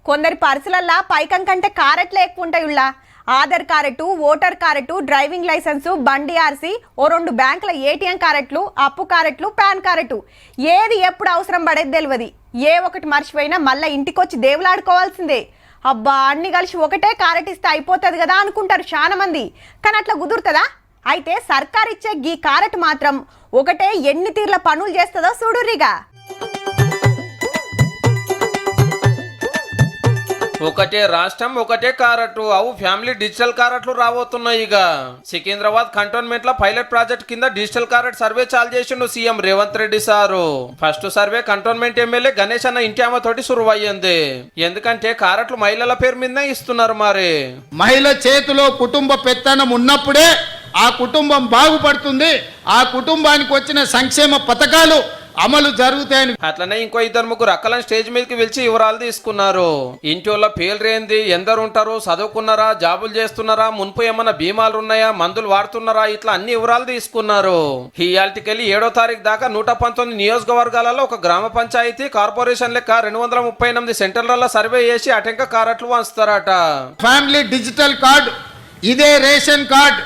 కొందరి పర్సులల్లా పైకం కంటే కారెట్లే ఎక్కువ ఉంటాయి. Aadhaar card, voter card, driving licence, బండి ఆర్సి, ఓ 2 బ్యాంకుల ఏటీఎం కార్డులు, అప్పు కార్డులు, పాన్ కార్డు, ఏది ఎప్పుడు అవసరం పడేది తెలియదు. ఏ ఒకటి మర్చిపోయినా మళ్ళీ ఇంటికొచ్చి దేవులాడుకోవాల్సిందే. అబ్బా అన్ని కలిసి ఒకటే కార్డు ఇస్తే అయిపోతుంది కదా అనుకుంటారు చాలా మంది. కానీ అట్లా కుదురుతుందా? అయితే సర్కార్ ఇచ్చే గీ కార్డు మాత్రం ఒకటే ఎన్ని తీర్ల పనులు చేస్తుందో చూడుర్రిగా. ఒకటే రాష్ట్రం ఒకటే కారట్ అవు ఫ్యామిలీ డిజిటల్ కారట్లు రాబోతున్నాయి. ఇక సికింద్రాబాద్ కంటోన్మెంట్ లో పైలట్ ప్రాజెక్ట్ కింద డిజిటల్ కారట్ సర్వే చాలు చేసిండు CM Revanth Reddy sir. First survey cantonment MLA Ganesh అన్న ఇంటి ఆమె తోటి సురువయ్యింది. ఎందుకంటే కారట్లు మహిళల పేరు మీదనే ఇస్తున్నారు. మరి మహిళ చేతిలో కుటుంబ పెత్తనం ఉన్నప్పుడే ఆ కుటుంబం బాగుపడుతుంది, ఆ కుటుంబానికి వచ్చిన సంక్షేమ పథకాలు అమలు జరుగుతాయని. అట్లనే ఇంకో 2-3 అక్కలను స్టేజ్ మీదకి పిలిచి వివరాలు తీసుకున్నారు. ఇంటి వాళ్ళ పేర్లేంది, ఎందరు ఉంటారు, చదువుకున్నారా, జాబులు చేస్తున్నారా, మున్పు ఏమన్నా బీమాలు ఉన్నాయా, మందులు వాడుతున్నారా, ఇట్లా అన్ని వివరాలు తీసుకున్నారు. ఇయాల్టికెళ్ళి 7వ తారీఖు దాకా 119 నియోజకవర్గాలలో ఒక గ్రామ పంచాయతీ కార్పొరేషన్ లెక్క 238 సెంటర్లలో సర్వే చేసి అటెంక కారట్లు వంచుతారట. ఫ్యామిలీ డిజిటల్ కార్డు, ఇదే రేషన్ కార్డు,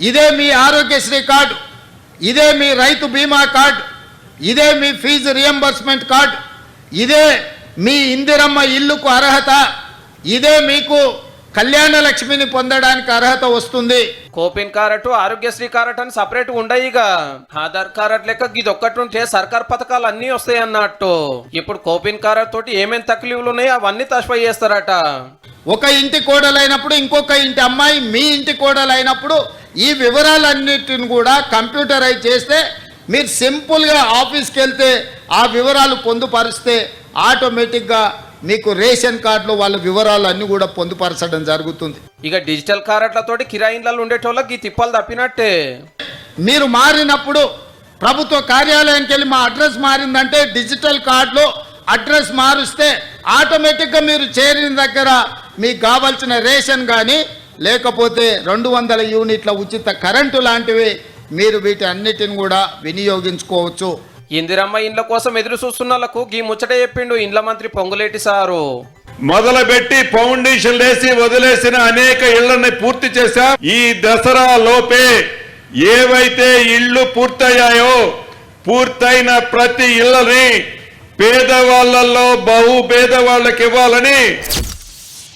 ఇదే మీ ఆరోగ్యశ్రీ కార్డు, ఇదే మీ రైతు బీమా కార్డు, ఇదే మీ ఫీజు రియంబర్స్మెంట్ కార్డు, ఇదే మీ ఇందిరమ్మ ఇల్లుకు అర్హత, ఇదే మీకు కళ్యాణ లక్ష్మిని పొందడానికి అర్హత వస్తుంది. కోపిన్ కారట్, ఆరోగ్యశ్రీ కారట్ అని సపరేట్ ఉండయిగా. ఆధార్ కారట్ లెక్క ఇదొక్కటి ఉంటే సర్కార్ పథకాలు అన్ని వస్తాయి అన్నట్టు. ఇప్పుడు కోపిన్ కారట్ తోటి ఏమేమి తక్లీఫ్లు ఉన్నాయో అవన్నీ తస్ఫై చేస్తారట. ఒక ఇంటి కోడలైనప్పుడు ఇంకొక ఇంటి అమ్మాయి మీ ఇంటి కోడలైనప్పుడు ఈ వివరాలన్నిటిని కూడా కంప్యూటరైజ్ చేస్తే మీరు సింపుల్గా ఆఫీస్కి వెళ్తే ఆ వివరాలు పొందుపరిస్తే ఆటోమేటిక్గా మీకు రేషన్ కార్డులో వాళ్ళ వివరాలు అన్ని కూడా పొందుపరచడం జరుగుతుంది. ఇక డిజిటల్ కారట్లతోటి కిరాయిన్లలో ఉండేటోళ్ళకి ఈ తిప్పలు తప్పినట్టే. మీరు మారినప్పుడు ప్రభుత్వ కార్యాలయానికి వెళ్ళి మా అడ్రస్ మారిందంటే డిజిటల్ కార్డులో అడ్రస్ మారుస్తే ఆటోమేటిక్గా మీరు చేరిన దగ్గర మీకు కావాల్సిన రేషన్ కానీ లేకపోతే 200 యూనిట్ల ఉచిత కరెంటు లాంటివి మీరు వీటి అన్నిటిని కూడా వినియోగించుకోవచ్చు. ఇందిరమ్మ ఇండ్ల కోసం ఎదురు చూస్తున్నలకు ఈ ముచ్చట చెప్పిండు ఇండ్ల మంత్రి పొంగులేటి సారు. మొదలుపెట్టి ఫౌండేషన్ వేసి వదిలేసిన అనేక ఇళ్లని పూర్తి చేశాం. ఈ దసరా లోపే ఏవైతే ఇళ్లు పూర్తయ్యాయో పూర్తయిన ప్రతి ఇళ్లని పేదవాళ్లలో బహు పేదవాళ్ళకి ఇవ్వాలని